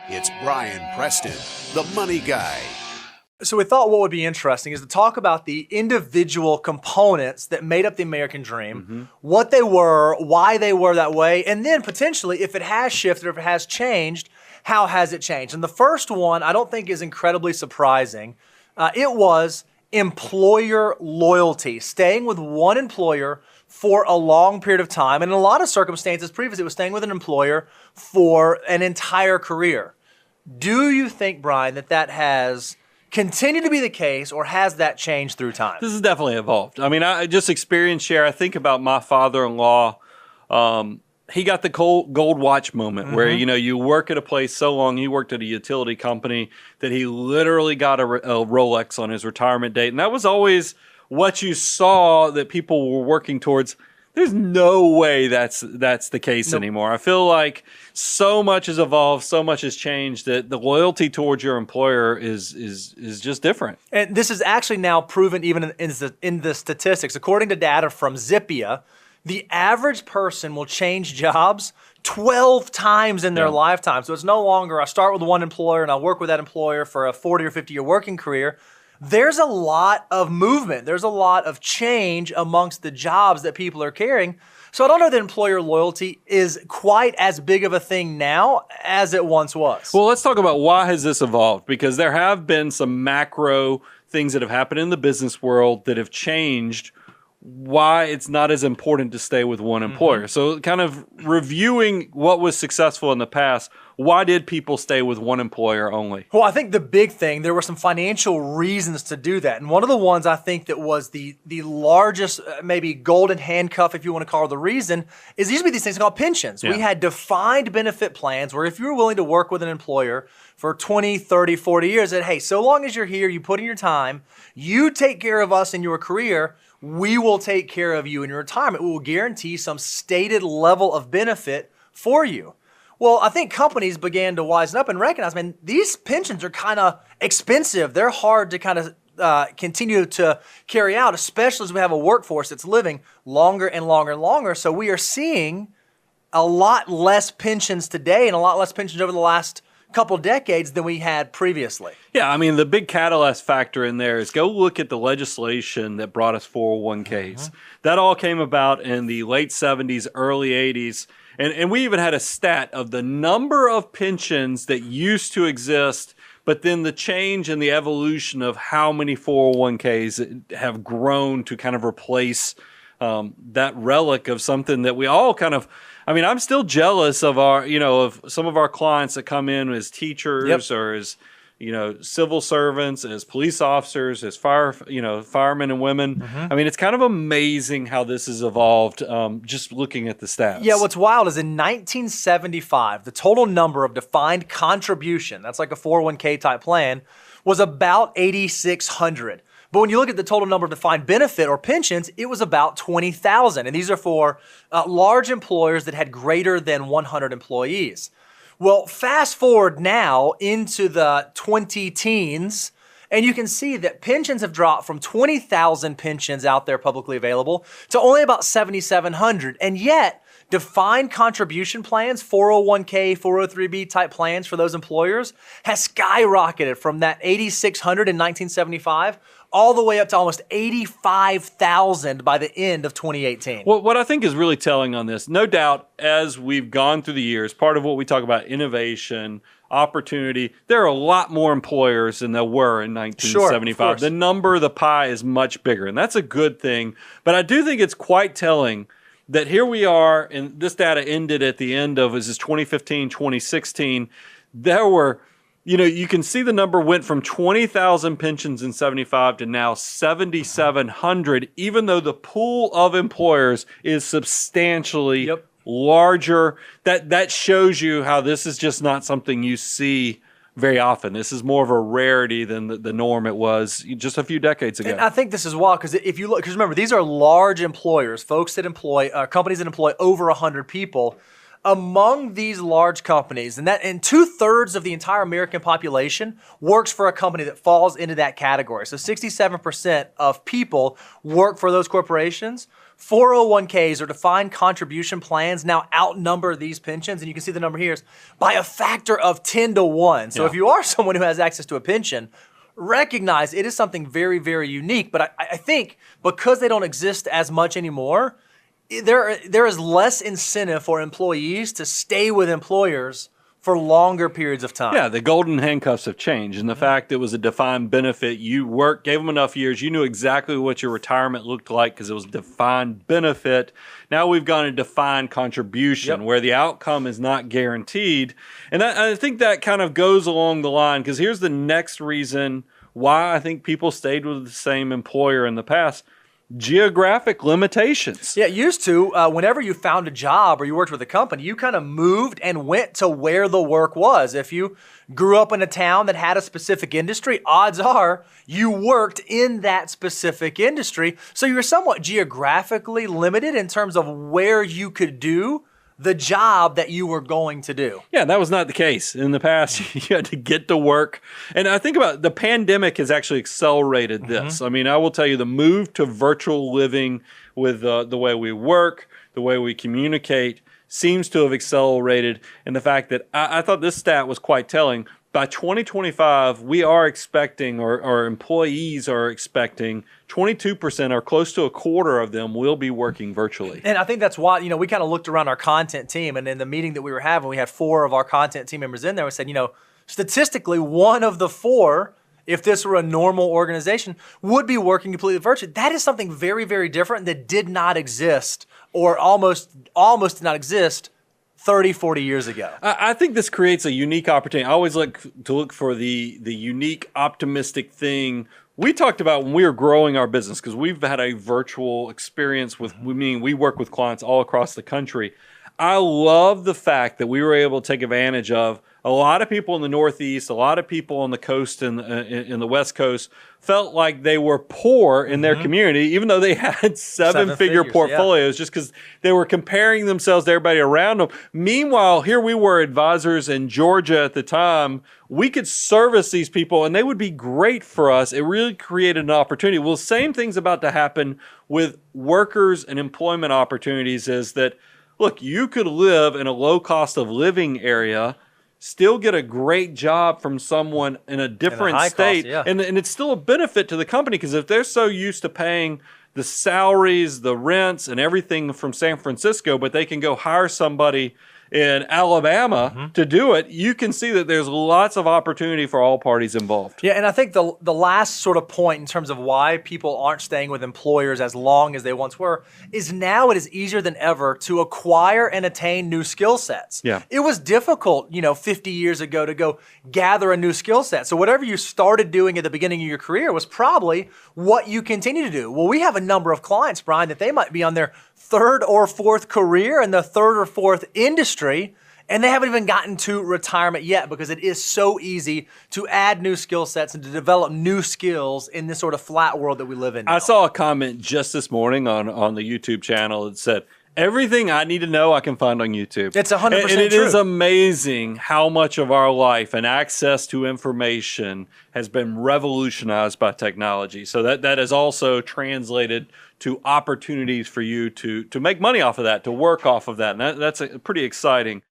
It's Brian Preston, the money guy. So we thought what would be interesting is to talk about the individual components that made up the American dream, what they were, why they were that way, and then potentially if it has shifted or if it has changed, how has it changed? And the first one I don't think is incredibly surprising. It was employer loyalty, staying with one employer for a long period of time. And in a lot of circumstances previously, it was staying with an employer for an entire career. Do you think, Brian, that has continued to be the case, or has that changed through time? This has definitely evolved. I mean, I just experience share. I think about my father-in-law. He got the gold watch moment where, you work at a place so long. He worked at a utility company that he literally got a Rolex on his retirement date. And that was always what you saw that people were working towards. There's no way that's the case anymore. I feel like so much has evolved, so much has changed that the loyalty towards your employer is just different. And this is actually now proven even in the statistics. According to data from Zippia, the average person will change jobs 12 times in their lifetime. So it's no longer I start with one employer and I work with that employer for a 40 or 50 year working career. There's a lot of movement. There's a lot of change amongst the jobs that people are carrying. So I don't know that employer loyalty is quite as big of a thing now as it once was. Well, let's talk about why has this evolved, because there have been some macro things that have happened in the business world that have changed why it's not as important to stay with one employer. So kind of reviewing what was successful in the past, why did people stay with one employer only? Well, I think the big thing, there were some financial reasons to do that. And one of the ones I think that was the largest, maybe golden handcuff, if you want to call it the reason, is there used to be these things called pensions. We had defined benefit plans where if you were willing to work with an employer for 20, 30, 40 years, that, hey, so long as you're here, you put in your time, you take care of us in your career, we will take care of you in your retirement. We will guarantee some stated level of benefit for you. Well, I think companies began to wisen up and recognize, man, these pensions are kind of expensive. They're hard to kind of continue to carry out, especially as we have a workforce that's living longer and longer and longer. So we are seeing a lot less pensions today and a lot less pensions over the last couple decades than we had previously. Yeah, I mean, the big catalyst factor in there is go look at the legislation that brought us 401ks. That all came about in the late 70s, early 80s. And we even had a stat of the number of pensions that used to exist, but then the change and the evolution of how many 401ks have grown to kind of replace that relic of something that we all kind of, I mean, I'm still jealous of our, of some of our clients that come in as teachers or as, civil servants, as police officers, as firemen and women. I mean, it's kind of amazing how this has evolved just looking at the stats. Yeah, what's wild is in 1975, the total number of defined contribution, that's like a 401k type plan, was about 8,600. But when you look at the total number of defined benefit or pensions, it was about 20,000. And these are for large employers that had greater than 100 employees. Well, fast forward now into the 20-teens, and you can see that pensions have dropped from 20,000 pensions out there publicly available to only about 7,700. And yet, defined contribution plans, 401k, 403b type plans for those employers has skyrocketed from that 8,600 in 1975 all the way up to almost 85,000 by the end of 2018. Well, what I think is really telling on this, no doubt, as we've gone through the years, part of what we talk about innovation, opportunity, there are a lot more employers than there were in 1975. The number, the pie is much bigger, and that's a good thing. But I do think it's quite telling that here we are, and this data ended at the end of, is this 2015, 2016, there were, you can see the number went from 20,000 pensions in 75 to now 7,700, even though the pool of employers is substantially larger. That shows you how this is just not something you see very often. This is more of a rarity than the norm it was just a few decades ago. And I think this is wild because if you look, because remember, these are large employers, folks that employ, companies that employ over 100 people. Among these large companies, and 2/3 of the entire American population works for a company that falls into that category. So 67% of people work for those corporations. 401ks or defined contribution plans now outnumber these pensions, and you can see the number here is by a factor of 10 to 1. So if you are someone who has access to a pension, recognize it is something very, very unique. But I think because they don't exist as much anymore, there is less incentive for employees to stay with employers for longer periods of time. Yeah, the golden handcuffs have changed. And the fact it was a defined benefit, you worked, gave them enough years, you knew exactly what your retirement looked like because it was a defined benefit. Now we've gone to defined contribution where the outcome is not guaranteed. And I think that kind of goes along the line because here's the next reason why I think people stayed with the same employer in the past. Geographic limitations. Yeah, it used to, whenever you found a job or you worked with a company, you kind of moved and went to where the work was. If you grew up in a town that had a specific industry, odds are you worked in that specific industry. So you were somewhat geographically limited in terms of where you could do the job that you were going to do. Yeah, that was not the case. In the past, you had to get to work. And I think about the pandemic has actually accelerated this. I mean, I will tell you the move to virtual living with the way we work, the way we communicate seems to have accelerated. And the fact that I thought this stat was quite telling. By 2025, we are expecting, or our employees are expecting, 22% or close to a quarter of them will be working virtually. And I think that's why, we kind of looked around our content team, and in the meeting that we were having, we had 4 of our content team members in there. We said, statistically, 1 of the 4, if this were a normal organization, would be working completely virtually. That is something very, very different that did not exist, or almost did not exist 30, 40 years ago. I think this creates a unique opportunity. I always look for the unique, optimistic thing. We talked about when we were growing our business, because we've had a virtual experience we work with clients all across the country. I love the fact that we were able to take advantage of a lot of people in the Northeast, a lot of people on the coast and in the West Coast felt like they were poor in their community, even though they had seven-figure portfolios, just because they were comparing themselves to everybody around them. Meanwhile, here we were advisors in Georgia at the time. We could service these people, and they would be great for us. It really created an opportunity. Well, the same thing's about to happen with workers and employment opportunities is that, look, you could live in a low cost of living area, still get a great job from someone in a different state, and it's still a benefit to the company because if they're so used to paying the salaries, the rents, and everything from San Francisco, but they can go hire somebody in Alabama to do it, you can see that there's lots of opportunity for all parties involved. Yeah, and I think the last sort of point in terms of why people aren't staying with employers as long as they once were is now it is easier than ever to acquire and attain new skill sets. Yeah. It was difficult, 50 years ago to go gather a new skill set. So whatever you started doing at the beginning of your career was probably what you continue to do. Well, we have a number of clients, Brian, that they might be on their 3rd or 4th career in the 3rd or 4th industry, and they haven't even gotten to retirement yet because it is so easy to add new skill sets and to develop new skills in this sort of flat world that we live in now. I saw a comment just this morning on the YouTube channel that said, everything I need to know I can find on YouTube. It's 100% true. And it is amazing how much of our life and access to information has been revolutionized by technology. So that is also translated to opportunities for you to make money off of that, to work off of that. And that's pretty exciting.